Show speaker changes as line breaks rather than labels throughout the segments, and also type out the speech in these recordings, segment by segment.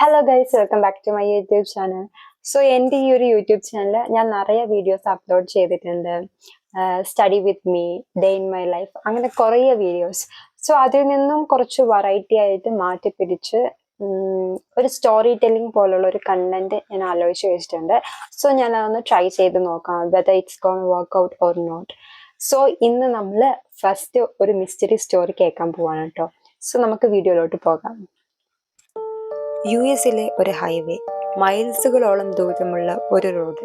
Hello guys, welcome back to my YouTube channel. So എൻ്റെ ഈ ഒരു യൂട്യൂബ് ചാനൽ ഞാൻ നിറയെ വീഡിയോസ് അപ്ലോഡ് ചെയ്തിട്ടുണ്ട്. Study with me, day in my life, അങ്ങനെ കുറേ വീഡിയോസ്. സോ അതിൽ നിന്നും കുറച്ച് വെറൈറ്റി ആയിട്ട് മാറ്റി പിടിച്ച് ഒരു സ്റ്റോറി ടെല്ലിംഗ് പോലുള്ള ഒരു കണ്ടന്റ് ഞാൻ ആലോചിച്ച് വെച്ചിട്ടുണ്ട്. സോ ഞാൻ അതൊന്ന് ട്രൈ ചെയ്ത് നോക്കാം, whether it's gonna work out or not. So ഇന്ന് നമ്മൾ ഫസ്റ്റ് ഒരു മിസ്റ്ററി സ്റ്റോറി കേൾക്കാൻ പോവാണ് കേട്ടോ. സോ നമുക്ക് വീഡിയോയിലോട്ട് പോകാം.
യുഎസിലെ ഒരു ഹൈവേ, മൈൽസുകളോളം ദൂരമുള്ള ഒരു റോഡ്,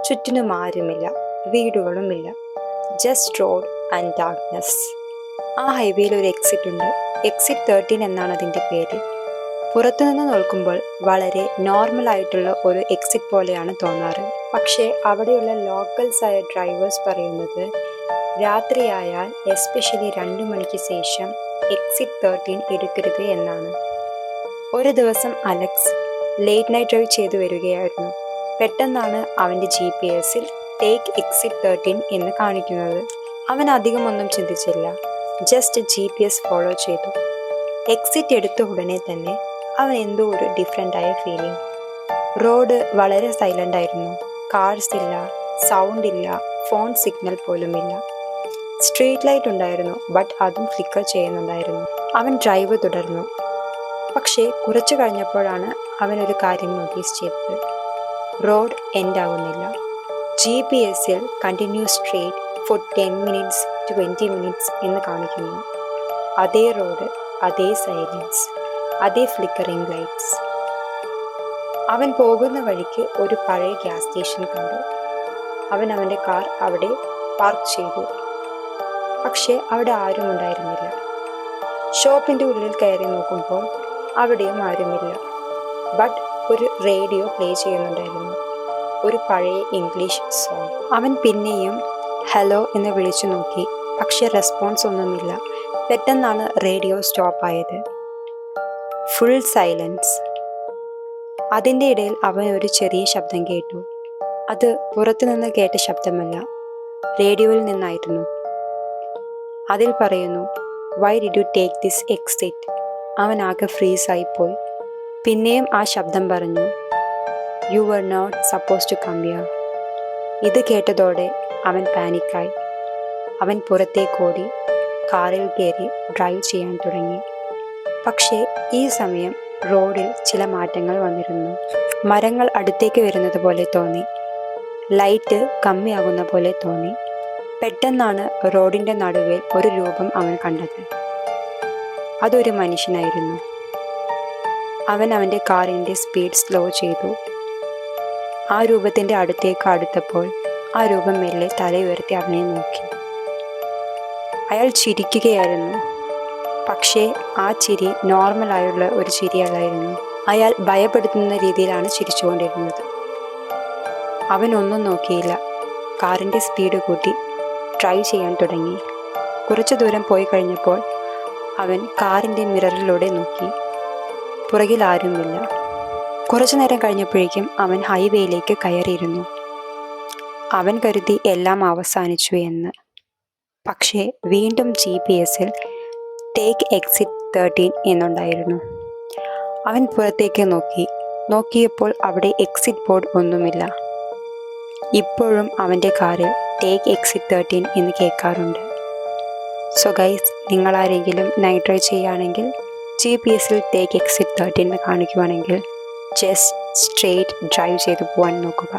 ചുറ്റിനും ആരുമില്ല, വീടുകളുമില്ല, ജസ്റ്റ് റോഡ് ആൻഡ് ഡാർക്ക്നെസ്. ആ ഹൈവേയിൽ ഒരു എക്സിറ്റ് ഉണ്ട്. എക്സിറ്റ് 13 എന്നാണ് അതിൻ്റെ പേര്. പുറത്തുനിന്ന് നോക്കുമ്പോൾ വളരെ നോർമൽ ആയിട്ടുള്ള ഒരു എക്സിറ്റ് പോലെയാണ് തോന്നാറ്. പക്ഷേ അവിടെയുള്ള ലോക്കൽസായ ഡ്രൈവേഴ്സ് പറയുന്നത് രാത്രിയായാൽ എസ്പെഷ്യലി 2 മണിക്ക് ശേഷം എക്സിറ്റ് 13 എടുക്കരുത് എന്നാണ്. ഒരു ദിവസം അലക്സ് ലേറ്റ് നൈറ്റ് ഡ്രൈവ് ചെയ്തു വരികയായിരുന്നു. പെട്ടെന്നാണ് അവൻ്റെ GPS-ൽ ടേക്ക് എക്സിറ്റ് 13 എന്ന് കാണിക്കുന്നത്. അവൻ അധികമൊന്നും ചിന്തിച്ചില്ല, ജസ്റ്റ് GPS ഫോളോ ചെയ്തു. എക്സിറ്റ് എടുത്ത ഉടനെ തന്നെ അവൻ എന്തോ ഒരു ഡിഫറെൻ്റായ ഫീലിംഗ്. റോഡ് വളരെ സൈലൻ്റ് ആയിരുന്നു. കാർസ് ഇല്ല, സൗണ്ട് ഇല്ല, ഫോൺ സിഗ്നൽ പോലുമില്ല. സ്ട്രീറ്റ് ലൈറ്റ് ഉണ്ടായിരുന്നു, ബട്ട് അതും ഫ്ലിക്കർ ചെയ്യുന്നുണ്ടായിരുന്നു. അവൻ ഡ്രൈവ് തുടർന്നു. പക്ഷേ കുറച്ചു കഴിഞ്ഞപ്പോഴാണ് അവനൊരു കാര്യം നോട്ടീസ് ചെയ്തത്. റോഡ് എൻഡ് ആകുന്നില്ല. GPS-ൽ continue straight for 10 minutes 20 minutes എന്ന് കാണിക്കുന്നു. അതേ റോഡ്, അതേ സൈലൻസ്, അതേ ഫ്ലിക്കറിംഗ് ലൈറ്റ്സ്. അവൻ പോകുന്ന വഴിക്ക് ഒരു പഴയ ഗ്യാസ് സ്റ്റേഷൻ കണ്ടു. അവൻ അവൻ്റെ കാർ അവിടെ പാർക്ക് ചെയ്തു. പക്ഷേ അവിടെ ആരും ഉണ്ടായിരുന്നില്ല. ഷോപ്പിൻ്റെ ഉള്ളിൽ കയറി നോക്കുമ്പോൾ അവിടെയും ആരുമില്ല. ബട്ട് ഒരു റേഡിയോ പ്ലേ ചെയ്യുന്നുണ്ടായിരുന്നു, ഒരു പഴയ ഇംഗ്ലീഷ് സോങ്. അവൻ പിന്നെയും ഹലോ എന്ന് വിളിച്ചു നോക്കി, പക്ഷെ റെസ്പോൺസ് ഒന്നുമില്ല. പെട്ടെന്നാണ് റേഡിയോ സ്റ്റോപ്പ് ആയത്. Full silence. അതിൻ്റെ ഇടയിൽ അവൻ ഒരു ചെറിയ ശബ്ദം കേട്ടു. അത് പുറത്തുനിന്ന് കേട്ട ശബ്ദമല്ല, റേഡിയോയിൽ നിന്നായിരുന്നു. അതിൽ പറയുന്നു, why did you take this exit? അവൻ ആകെ ഫ്രീസായിപ്പോയി. പിന്നെയും ആ ശബ്ദം പറഞ്ഞു, you were not suppose to come here. ഇത് കേട്ടതോടെ അവൻ പാനിക്കായി. അവൻ പുറത്തേക്കോടി കാറിൽ കയറി ഡ്രൈവ് ചെയ്യാൻ തുടങ്ങി. പക്ഷേ ഈ സമയം റോഡിൽ ചില മാറ്റങ്ങൾ വന്നിരുന്നു. മരങ്ങൾ അടുത്തേക്ക് വരുന്നത് പോലെ തോന്നി. ലൈറ്റ് കമ്മിയാകുന്ന പോലെ തോന്നി. പെട്ടെന്നാണ് റോഡിൻ്റെ നടുവിൽ ഒരു രൂപം അവൻ കണ്ടത്. അതൊരു മനുഷ്യനായിരുന്നു. അവൻ അവൻ്റെ കാറിൻ്റെ സ്പീഡ് സ്ലോ ചെയ്തു. ആ രൂപത്തിൻ്റെ അടുത്തേക്ക് അടുത്തപ്പോൾ ആ രൂപം മെല്ലെ തലയുയർത്തി അവനെ നോക്കി. അയാൾ ചിരിക്കുകയായിരുന്നു. പക്ഷേ ആ ചിരി നോർമലായുള്ള ഒരു ചിരിയല്ലായിരുന്നു. അയാൾ ഭയപ്പെടുത്തുന്ന രീതിയിലാണ് ചിരിച്ചുകൊണ്ടിരുന്നത്. അവൻ ഒന്നും നോക്കിയില്ല. കാറിൻ്റെ സ്പീഡ് കൂട്ടി ഡ്രൈവ് ചെയ്യാൻ തുടങ്ങി. കുറച്ചു ദൂരം പോയി കഴിഞ്ഞപ്പോൾ അവൻ കാറിൻ്റെ മിററിലൂടെ നോക്കി. പുറകിൽ ആരുമില്ല. കുറച്ചു നേരം കഴിഞ്ഞപ്പോഴേക്കും അവൻ ഹൈവേയിലേക്ക് കയറിയിരുന്നു. അവൻ കരുതി എല്ലാം അവസാനിച്ചു എന്ന്. പക്ഷേ വീണ്ടും GPS-ൽ ടേക്ക് എക്സിറ്റ് 13 എന്നുണ്ടായിരുന്നു. അവൻ പുറത്തേക്ക് നോക്കിയപ്പോൾ അവിടെ എക്സിറ്റ് ബോർഡ് ഒന്നുമില്ല. ഇപ്പോഴും അവൻ്റെ കാറിൽ ടേക്ക് എക്സിറ്റ് 13 എന്ന് കേൾക്കാറുണ്ട്. സോ ഗൈസ്, നിങ്ങളാരെങ്കിലും നൈറ്റ് ഡ്രൈവ് ചെയ്യുകയാണെങ്കിൽ GPS-ൽ ടേക്ക് എക്സിറ്റ് 13 കാണിക്കുവാണെങ്കിൽ ജസ്റ്റ് സ്ട്രെയിറ്റ് ഡ്രൈവ് ചെയ്ത് പോകാൻ നോക്കുക.